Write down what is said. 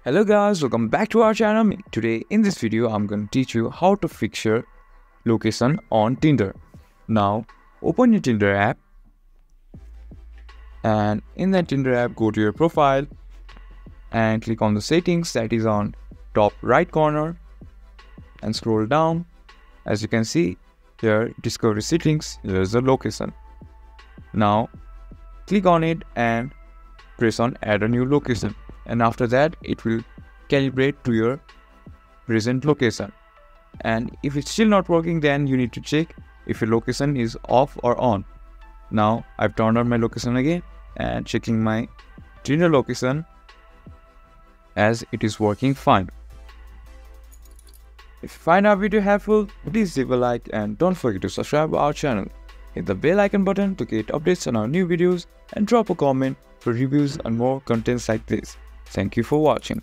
Hello guys, welcome back to our channel. Today in this video I'm going to teach you how to fix your location on Tinder. Now open your Tinder app, and in that Tinder app go to your profile and click on the settings that is on top right corner and scroll down. As you can see here, discovery settings, here is the location. Now click on it and press on add a new location, and after that it will calibrate to your present location. And if it's still not working, then you need to check if your location is off or on. Now I've turned on my location again and checking my Tinder location as it is working fine. If you find our video helpful, please leave a like and don't forget to subscribe our channel. Hit the bell icon button to get updates on our new videos and drop a comment for reviews on more contents like this. Thank you for watching.